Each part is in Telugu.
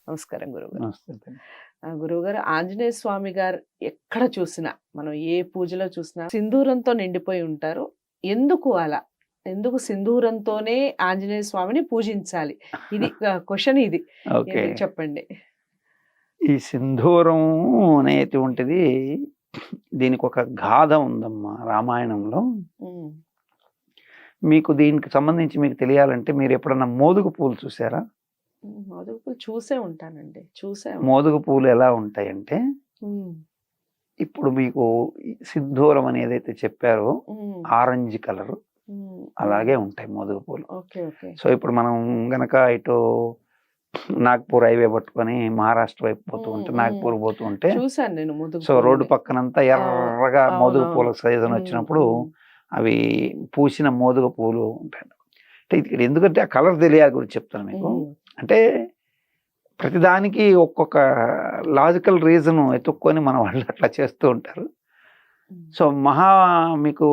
నమస్కారం గురుగారు. నమస్తే. గురువుగారు, ఆంజనేయ స్వామి గారు ఎక్కడ చూసినా, మనం ఏ పూజలో చూసినా సింధూరంతో నిండిపోయి ఉంటారు. ఎందుకు అలా? ఎందుకు సింధూరంతోనే ఆంజనేయ స్వామిని పూజించాలి? ఇది క్వశ్చన్ ఇది. ఓకే. ఎందుకు చెప్పండి? ఈ సింధూరం అనేటువంటిది దీనికి ఒక గాథ ఉందమ్మా రామాయణంలో. హ్మ్. మీకు దీనికి సంబంధించి మీకు తెలియాలంటే మీరు ఎప్పుడన్నా మోదుగ పూలు చూసారా? మోదుగ పూలు చూసే ఉంటానండి. మోదుగ పూలు ఎలా ఉంటాయంటే, హ్మ్. ఇప్పుడు మీకు సింధూరం అని ఏదైతే చెప్పారో హ్మ్. ఆరెంజ్ కలర్ హ్మ్. అలాగే ఉంటాయి మోదుగ పూలు. ఓకే. ఓకే. సో ఇప్పుడు మనం గనక ఇటు నాగ్పూర్ హైవే పట్టుకొని మహారాష్ట్ర వైపు పోతూ ఉంటే, నాగ్పూర్ పోతూ ఉంటే చూసాను నేను మోదుగ సో రోడ్డు పక్కనంతా ఎర్రగా మోదుగ పూల సీజన్ వచ్చినప్పుడు అవి పూసిన మోదుగ పూలు ఉంటాయి. అంటే ఇక్కడ ఎందుకంటే ఆ కలర్ తెలియాలి గురించి చెప్తాను మీకు. అంటే ప్రతిదానికి ఒక్కొక్క లాజికల్ రీజన్ ఎత్తుక్కొని మన వాళ్ళు అట్లా చేస్తూ ఉంటారు. సో మీకు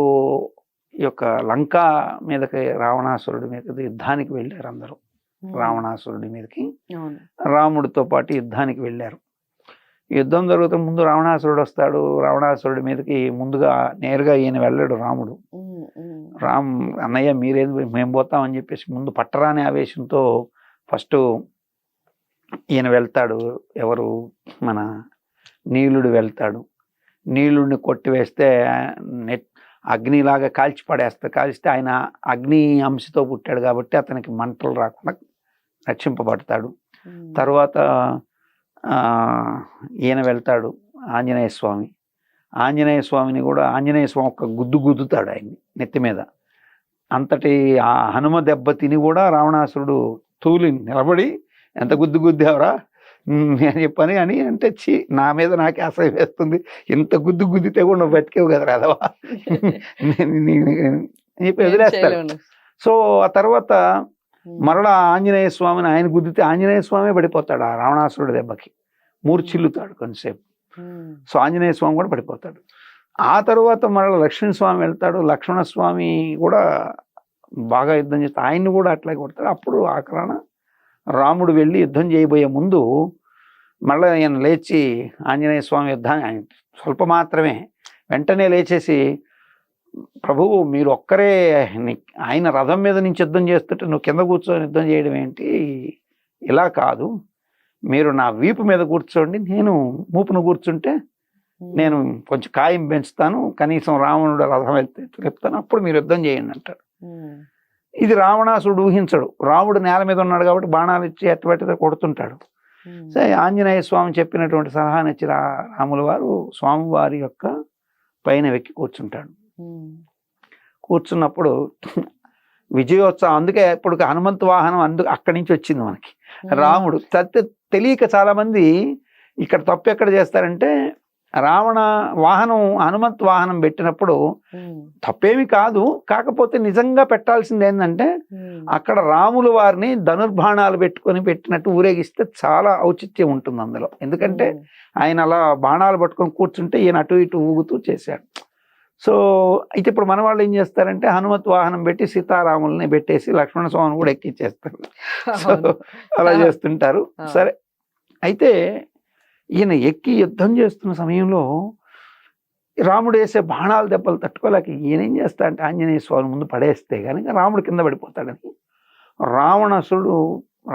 ఈ యొక్క లంకా మీదకి రావణాసురుడి మీద యుద్ధానికి వెళ్ళారు అందరూ. రావణాసురుడి మీదకి రాముడితో పాటు యుద్ధానికి వెళ్ళారు. యుద్ధం జరుగుతూ ముందు రావణాసురుడు వస్తాడు. రావణాసురుడి మీదకి ముందుగా నేరుగా ఈయన వెళ్ళాడు రాముడు. అన్నయ్య మేము పోతామని చెప్పేసి ముందు పట్టరాని ఆవేశంతో ఫస్ట్ ఈయన వెళ్తాడు. ఎవరు? మన నీలుడు వెళ్తాడు. నీలుడిని కొట్టివేస్తే అగ్నిలాగా కాల్చిస్తే ఆయన అగ్ని అంశతో పుట్టాడు కాబట్టి అతనికి మంటలు రాకుండా రక్షింపబడతాడు. తర్వాత ఈయన వెళ్తాడు ఆంజనేయ స్వామి. ఆంజనేయ స్వామిని కూడా ఆంజనేయ స్వామి ఒక గుద్దుతాడు ఆయన్ని నెత్తి మీద. అంతటి ఆ హనుమ దెబ్బ తిని కూడా రావణాసురుడు తూలి నిలబడి, ఎంత గుద్దుతావరా అని చెప్పని అని అంటే, నా మీద నాకే అసహ్యం వేస్తుంది, ఇంత గుద్దితే కూడా నువ్వు బతికేవు కదా రాదవా చెప్పి వదిలేస్తాడు. సో ఆ తర్వాత మరలా ఆంజనేయ స్వామిని ఆయన గుద్దితే ఆంజనేయ స్వామి పడిపోతాడు. ఆ రావణాసురుడి దెబ్బకి మూర్ఛిల్లుతాడు కొంతసేపు. సో ఆంజనేయ స్వామి కూడా పడిపోతాడు. ఆ తర్వాత మరలా లక్ష్మణస్వామి వెళ్తాడు. లక్ష్మణస్వామి కూడా బాగా యుద్ధం చేస్తాడు. ఆయన్ని కూడా అట్లాగే కొడతాడు. అప్పుడు ఆఖరణ రాముడు వెళ్ళి యుద్ధం చేయబోయే ముందు మళ్ళీ ఆయన లేచి ఆంజనేయ స్వామి యుద్ధాన్ని ఆయన స్వల్ప మాత్రమే వెంటనే లేచేసి, ప్రభువు మీరు ఒక్కరే ఆయన రథం మీద నుంచి యుద్ధం చేస్తుంటే నువ్వు కింద కూర్చొని యుద్ధం చేయడం ఏంటి? ఇలా కాదు, మీరు నా వీపు మీద కూర్చోండి, నేను మూపును కూర్చుంటే నేను కొంచెం కాయం పెంచుతాను, కనీసం రావణుడు రథం వెళ్తే చెప్తాను, అప్పుడు మీరు యుద్ధం చేయండి అంటాడు. ఇది రావణాసుడు ఊహించడు. రాముడు నేల మీద ఉన్నాడు కాబట్టి బాణాలు ఇచ్చి ఎట్టబెట్టితే కొడుతుంటాడు. సరే ఆంజనేయ స్వామి చెప్పినటువంటి సలహా నచ్చి రాముల వారు స్వామివారి యొక్క పైన వెక్కి కూర్చుంటాడు. కూర్చున్నప్పుడు విజయోత్సవం, అందుకే ఇప్పుడు హనుమంతు వాహనం అక్కడి నుంచి వచ్చింది మనకి. రాముడు తెలియక చాలా మంది ఇక్కడ తప్పు ఎక్కడ చేస్తారంటే, రావణ వాహనం హనుమంత్ వాహనం పెట్టినప్పుడు తప్పేమి కాదు, కాకపోతే నిజంగా పెట్టాల్సింది ఏంటంటే అక్కడ రాముల వారిని ధనుర్బాణాలు పెట్టినట్టు ఊరేగిస్తే చాలా ఔచిత్యం ఉంటుంది అందులో. ఎందుకంటే ఆయన అలా బాణాలు పట్టుకొని కూర్చుంటే ఈయన అటు ఇటు ఊగుతూ చేశాడు. సో అయితే ఇప్పుడు మన వాళ్ళు ఏం చేస్తారంటే హనుమత్ వాహనం పెట్టి సీతారాముల్ని పెట్టేసి లక్ష్మణ స్వామిని కూడా ఎక్కిచ్చేస్తారు. సో అలా చేస్తుంటారు. సరే, అయితే ఈయన ఎక్కి యుద్ధం చేస్తున్న సమయంలో రాముడు వేసే బాణాల దెబ్బలు తట్టుకోలేక ఈయన ఏం చేస్తా అంటే ఆంజనేయ స్వామి ముందు పడేస్తే కానీ రాముడు కింద పడిపోతాడని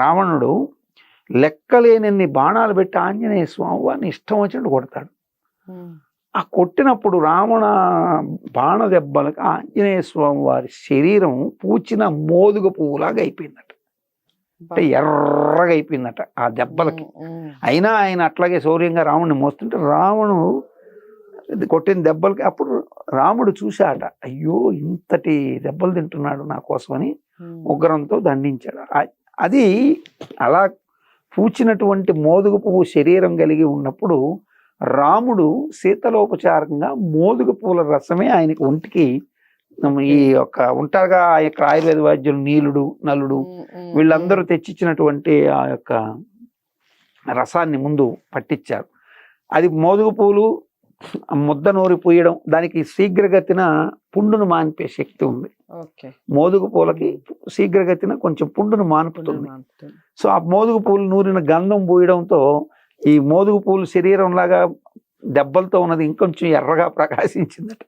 రావణుడు లెక్కలేనన్ని బాణాలు పెట్టి ఆంజనేయ స్వామి వారిని ఇష్టం వచ్చినట్టు కొడతాడు. ఆ కొట్టినప్పుడు రావణ బాణ దెబ్బలకు ఆంజనేయ స్వామి వారి శరీరం పూచిన మోదుగ పువ్వులాగా అయిపోయిందట. అంటే ఎర్రగా అయిపోయిందట ఆ దెబ్బలకి. అయినా ఆయన అట్లాగే శౌర్యంగా రాముడిని మోస్తుంటే రావణుడు కొట్టిన దెబ్బలకి అప్పుడు రాముడు చూశాట, అయ్యో ఇంతటి దెబ్బలు తింటున్నాడు నా కోసమని ఉగ్రంతో దండించాడు. అది అలా పూచినటువంటి మోదుగ పువ్వు శరీరం కలిగి ఉన్నప్పుడు రాముడు శీతలోపచారకంగా మోదుగ పూల రసమే ఆయనకి ఒంటికి, ఈ యొక్క ఉంటారుగా ఆ యొక్క ఆయుర్వేద వైద్యులు నీలుడు నలుడు వీళ్ళందరూ తెచ్చిచ్చినటువంటి ఆ యొక్క రసాన్ని ముందు పట్టించారు. అది మోదుగ పూలు ముద్ద నూరి పూయడం, దానికి శీఘ్రగతిన పుండును మాన్పే శక్తి ఉంది. ఓకే. మోదుగు పూలకి శీఘ్రగతిన కొంచెం పుండును మాన్పుతుంది. సో ఆ మోదుగు పూలు నూరిన గంధం పూయడంతో ఈ మోదుగు పూలు శరీరం లాగా దెబ్బలతో ఉన్నది ఇంకొంచెం ఎర్రగా ప్రకాశించిందట.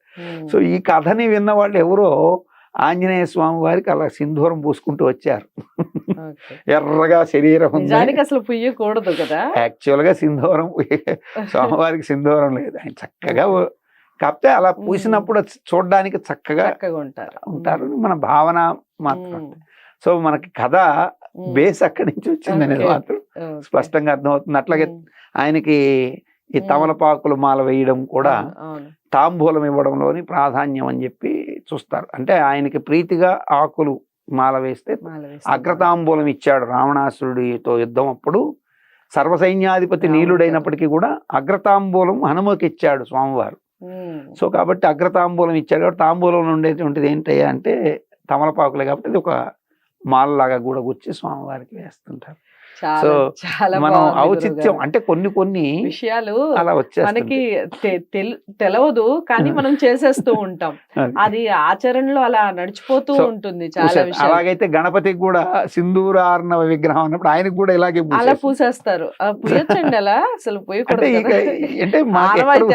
సో ఈ కథని విన్న వాళ్ళు ఎవరో ఆంజనేయ స్వామి వారికి అలా సింధూరం పూసుకుంటూ వచ్చారు. ఎర్రగా శరీరం అసలు పుయ్యకూడదు కదా, యాక్చువల్ గా సింధూరం స్వామివారికి సింధూరం లేదు. ఆయన చక్కగా కాకపోతే అలా పూసినప్పుడు చూడడానికి చక్కగా ఉంటారు మన భావన మాత్రం. సో మనకి కథ బేస్ అక్కడి నుంచి వచ్చింది అనేది మాత్రం స్పష్టంగా అర్థమవుతుంది. అట్లాగే ఆయనకి ఈ తమలపాకులు మాల వేయడం కూడా తాంబూలం ఇవ్వడంలోని ప్రాధాన్యం అని చెప్పి చూస్తారు. అంటే ఆయనకి ప్రీతిగా ఆకులు మాల వేస్తే అగ్రతాంబూలం ఇచ్చాడు రావణాసురుడితో యుద్ధం అప్పుడు. సర్వసైన్యాధిపతి నీలుడైనప్పటికీ కూడా అగ్రతాంబూలం హనుమకి ఇచ్చాడు స్వామివారు. సో కాబట్టి అగ్రతాంబూలం ఇచ్చాడు కాబట్టి తాంబూలంలో ఉండేటువంటిది ఏంటయ్యా అంటే తమలపాకులే కాబట్టి ఇది ఒక మాలలాగా కూడా గుచ్చి స్వామివారికి వేస్తుంటారు. సో మనం ఔచిత్యం అంటే కొన్ని విషయాలు అలా మనకి తెలవదు కానీ మనం చేసేస్తూ ఉంటాం, అది ఆచరణలో అలా నడిచిపోతూ ఉంటుంది చాలా. అలాగైతే గణపతికి కూడా సింధూరార్ణవ విగ్రహం అన్నప్పుడు ఆయనకు కూడా ఇలాగే అలా పూసేస్తారు. పూయొచ్చండి అలా, అసలు పూయకూడదు అంటే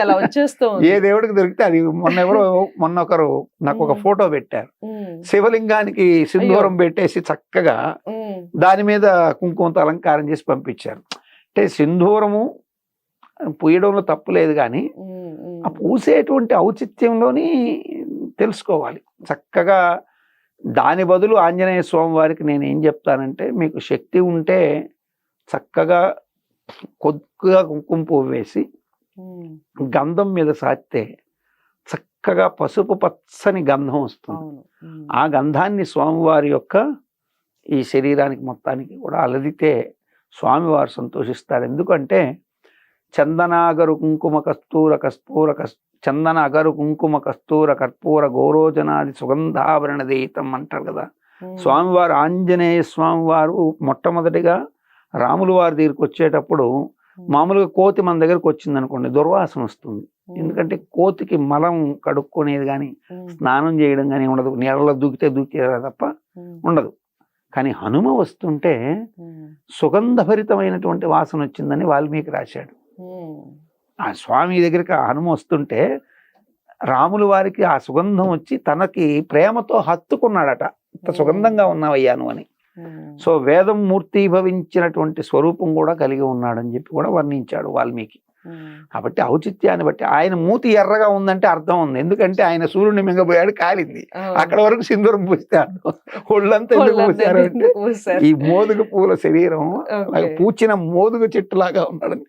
అలా వచ్చేస్తూ ఏ దేవుడికి దొరికితే అది. మొన్న ఒకరు నాకు ఒక ఫోటో పెట్టారు, శివలింగానికి సింధూరం పెట్టేసి చక్కగా దాని మీద కుంకుమతో అలంకారం చేసి పంపించారు. అంటే సింధూరము పూయడంలో తప్పు లేదు కానీ ఆ పూసేటువంటి ఔచిత్యంలోని తెలుసుకోవాలి చక్కగా. దాని బదులు ఆంజనేయ స్వామి వారికి నేను ఏం చెప్తానంటే, మీకు శక్తి ఉంటే చక్కగా కొద్దిగా కుంకుమ పువ్వు వేసి గంధం మీద సాస్తే చక్కగా పసుపు పచ్చని గంధం వస్తుంది. ఆ గంధాన్ని స్వామివారి యొక్క ఈ శరీరానికి మొత్తానికి కూడా అలదితే స్వామివారు సంతోషిస్తారు. ఎందుకంటే చందనాగరు కుంకుమ చందన అగరు కుంకుమ కస్తూర కర్పూర గౌరోజనాది సుగంధాభరణ దేహితం అంటారు కదా. స్వామివారు ఆంజనేయ స్వామివారు మొట్టమొదటిగా రాములు వారి దగ్గరికి వచ్చేటప్పుడు మామూలుగా కోతి మన దగ్గరకు వచ్చింది అనుకోండి, దుర్వాసన వస్తుంది. ఎందుకంటే కోతికి మలం కడుక్కునేది కానీ స్నానం చేయడం కానీ ఉండదు, నీళ్ళలో దూకితే తప్ప ఉండదు. కానీ హనుమ వస్తుంటే సుగంధభరితమైనటువంటి వాసన వచ్చిందని వాల్మీకి రాశాడు. ఆ స్వామి దగ్గరికి ఆ హనుమ వస్తుంటే రాములు వారికి ఆ సుగంధం వచ్చి తనకి ప్రేమతో హత్తుకున్నాడట, ఇంత సుగంధంగా ఉన్నావయ్యాను అని. సో వేదం మూర్తీభవించినటువంటి స్వరూపం కూడా కలిగి ఉన్నాడని చెప్పి కూడా వర్ణించాడు వాల్మీకి. కాబట్టి ఔచిత్యాన్ని బట్టి ఆయన మూతి ఎర్రగా ఉందంటే అర్థం ఉంది, ఎందుకంటే ఆయన సూర్యుని మింగబోయాడు, కాలింది. అక్కడ వరకు సింధూరం పూస్తాడు, ఒళ్ళంతా ఎందుకు పూసారు అంటే ఈ మోదుగు పూల శరీరం పూచిన మోదుగు చెట్టు లాగా ఉన్నాడని.